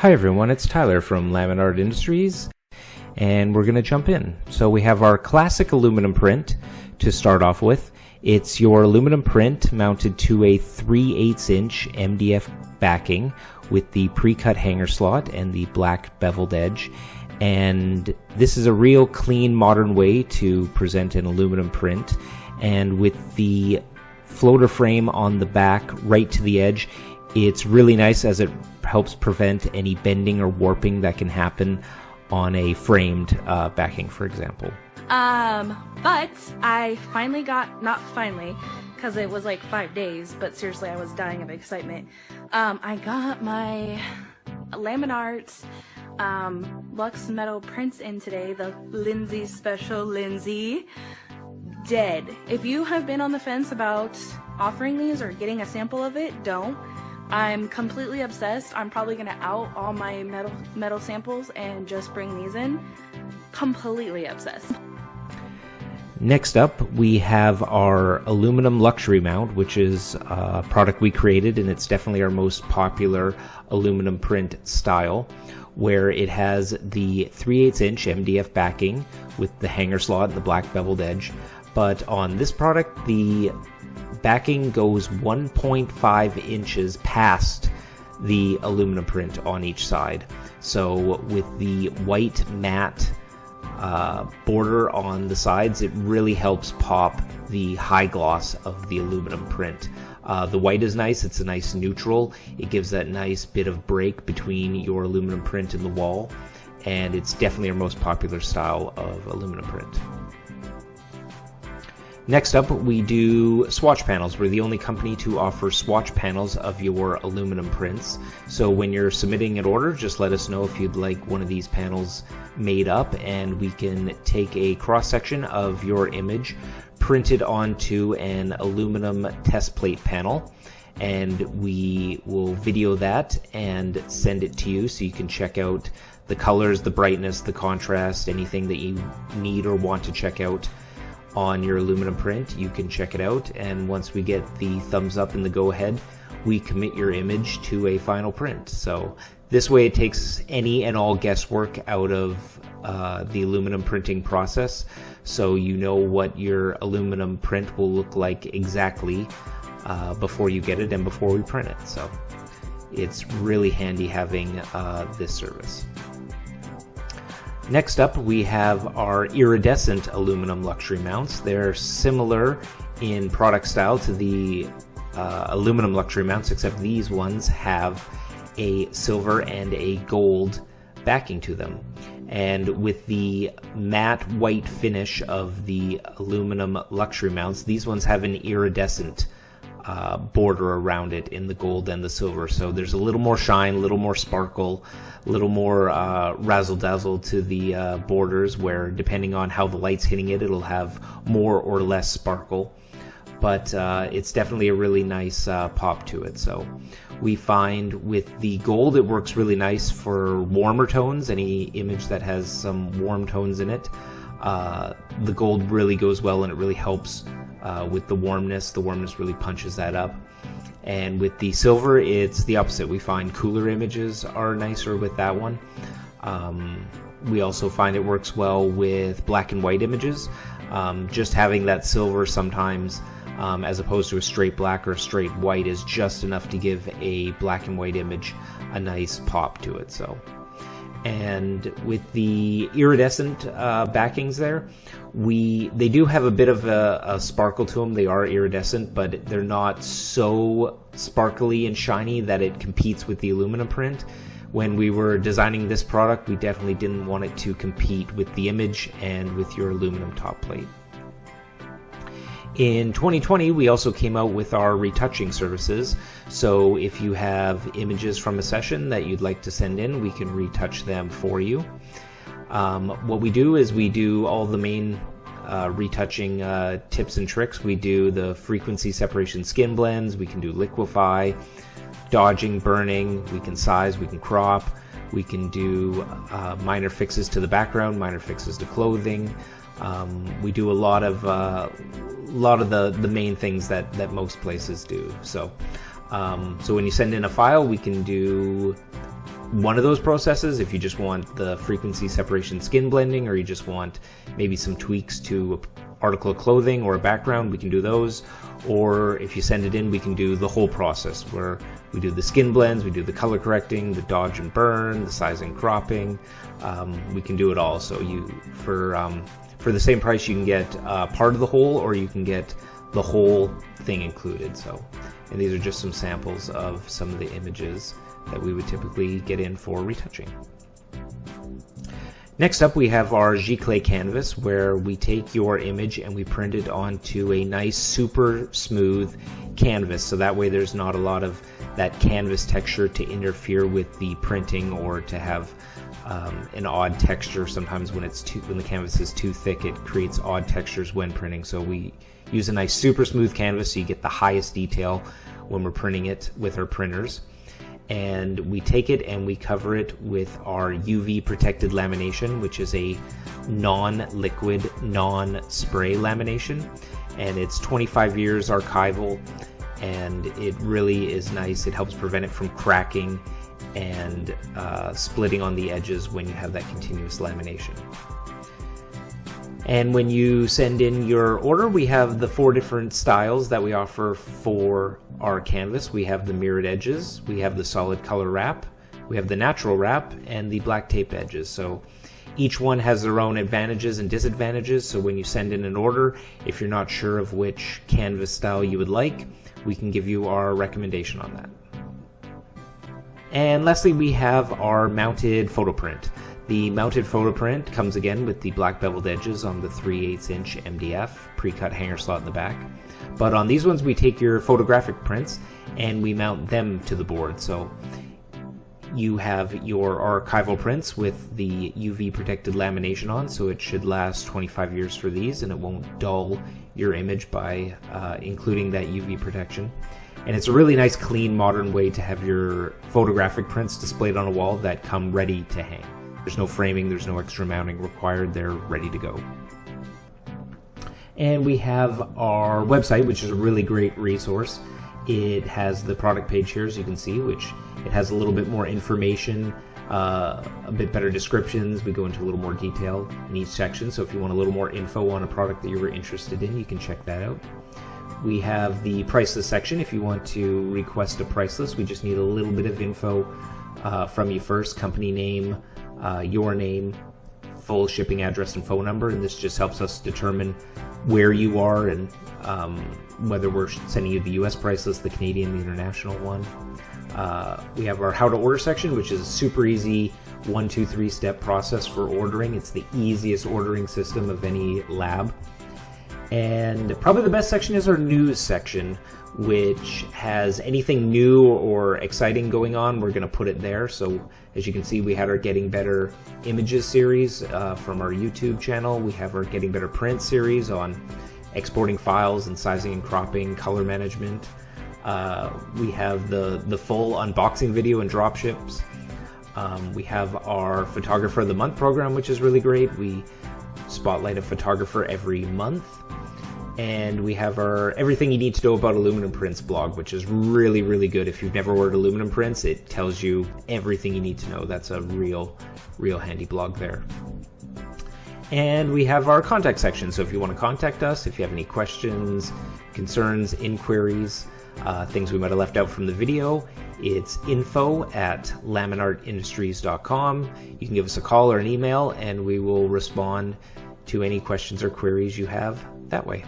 Hi everyone, it's Tyler from Laminart Industries, and we're going to jump in. So we have our classic aluminum print to start off with. It's your aluminum print mounted to a 3/8 inch MDF backing with the pre-cut hanger slot and the black beveled edge. And this is a real clean modern way to present an aluminum print. And with the floater frame on the back right to the edge, it's really nice as it helps prevent any bending or warping that can happen on a framed backing, for example. But I finally got, not finally, because it was like 5 days, but seriously, I was dying of excitement. I got my Laminart Luxe Metal prints in today, the Lindsay Special Lindsay. Dead. If you have been on the fence about offering these or getting a sample of it, don't. I'm completely obsessed. I'm probably going to out all my metal samples and just bring these in. Completely obsessed. Next up, we have our aluminum luxury mount, which is a product we created, and it's definitely our most popular aluminum print style, where it has the 3/8 inch MDF backing with the hanger slot and the black beveled edge. But on this product, the backing goes 1.5 inches past the aluminum print on each side. So with the white matte border on the sides, it really helps pop the high gloss of the aluminum print. The white is nice, it's a nice neutral. It gives that nice bit of break between your aluminum print and the wall, and it's definitely our most popular style of aluminum print. Next up, we do swatch panels. We're the only company to offer swatch panels of your aluminum prints. So when you're submitting an order, just let us know if you'd like one of these panels made up, and we can take a cross-section of your image printed onto an aluminum test plate panel, and we will video that and send it to you so you can check out the colors, the brightness, the contrast, anything that you need or want to check out on your aluminum print. You can check it out, and once we get the thumbs up and the go ahead, we commit your image to a final print. So this way it takes any and all guesswork out of the aluminum printing process, so you know what your aluminum print will look like exactly before you get it and before we print it. So it's really handy having this service. Next up, we have our iridescent aluminum luxury mounts. They're similar in product style to the aluminum luxury mounts, except these ones have a silver and a gold backing to them. And with the matte white finish of the aluminum luxury mounts, these ones have an iridescent border around it in the gold and the silver. So there's a little more shine, a little more sparkle, a little more razzle-dazzle to the borders, where depending on how the light's hitting it, it'll have more or less sparkle. But it's definitely a really nice pop to it. So we find with the gold, it works really nice for warmer tones, any image that has some warm tones in it. The gold really goes well, and it really helps with the warmness. The warmness really punches that up. And with the silver, it's the opposite. We find cooler images are nicer with that one. We also find it works well with black and white images. Just having that silver sometimes, as opposed to a straight black or a straight white, is just enough to give a black and white image a nice pop to it. So, and with the iridescent backings there, they do have a bit of a sparkle to them. They are iridescent, but they're not so sparkly and shiny that it competes with the aluminum print. When we were designing this product, we definitely didn't want it to compete with the image and with your aluminum top plate. In 2020, we also came out with our retouching services. So if you have images from a session that you'd like to send in, we can retouch them for you. What we do is we do all the main retouching tips and tricks. We do the frequency separation skin blends, we can do liquefy, dodging, burning, we can size, we can crop, we can do minor fixes to the background, minor fixes to clothing. We do a lot of the main things that most places do. So when you send in a file, we can do one of those processes, if you just want the frequency separation skin blending, or you just want maybe some tweaks to an article of clothing or a background, we can do those. Or if you send it in, we can do the whole process where we do the skin blends, we do the color correcting, the dodge and burn, the sizing, cropping. We can do it all. So for the same price, you can get part of the whole, or you can get the whole thing included. And these are just some samples of some of the images that we would typically get in for retouching. Next up, we have our giclée canvas, where we take your image and we print it onto a nice super smooth canvas, so that way there's not a lot of that canvas texture to interfere with the printing, or to have an odd texture. Sometimes when the canvas is too thick, it creates odd textures when printing. So we use a nice super smooth canvas so you get the highest detail when we're printing it with our printers. And we take it and we cover it with our UV protected lamination, which is a non-liquid, non-spray lamination, and it's 25 years archival, and it really is nice. It helps prevent it from cracking and splitting on the edges when you have that continuous lamination. And when you send in your order, we have the 4 different styles that we offer for our canvas. We have the mirrored edges, we have the solid color wrap, we have the natural wrap, and the black taped edges. So each one has their own advantages and disadvantages. So when you send in an order, if you're not sure of which canvas style you would like, we can give you our recommendation on that. And lastly, we have our mounted photo print. The mounted photo print comes again with the black beveled edges on the 3/8 inch MDF, pre-cut hanger slot in the back. But on these ones, we take your photographic prints and we mount them to the board. So you have your archival prints with the UV protected lamination on, so it should last 25 years for these, and it won't dull your image by including that UV protection. And it's a really nice, clean, modern way to have your photographic prints displayed on a wall that come ready to hang. There's no framing, there's no extra mounting required, they're ready to go. And we have our website, which is a really great resource. It has the product page here, as you can see, which it has a little bit more information, a bit better descriptions. We go into a little more detail in each section, so if you want a little more info on a product that you were interested in, you can check that out. We have the price list section. If you want to request a price list, we just need a little bit of info from you first: company name, your name, full shipping address and phone number, and this just helps us determine where you are and whether we're sending you the US price list, the Canadian, the international one. We have our how to order section, which is a super easy 1, 2, 3 step process for ordering. It's the easiest ordering system of any lab. And probably the best section is our news section, which has anything new or exciting going on. We're going to put it there. So as you can see, we had our Getting Better Images series from our YouTube channel. We have our Getting Better Print series on exporting files and sizing and cropping, color management. We have the full unboxing video and drop ships. We have our Photographer of the Month program, which is really great. We spotlight a photographer every month. And we have our Everything You Need to Know About Aluminum Prints blog, which is really, really good. If you've never ordered aluminum prints, it tells you everything you need to know. That's a real handy blog there. And we have our contact section. So if you want to contact us, if you have any questions, concerns, inquiries, things we might have left out from the video, it's info@laminartindustries.com. You can give us a call or an email, and we will respond to any questions or queries you have that way.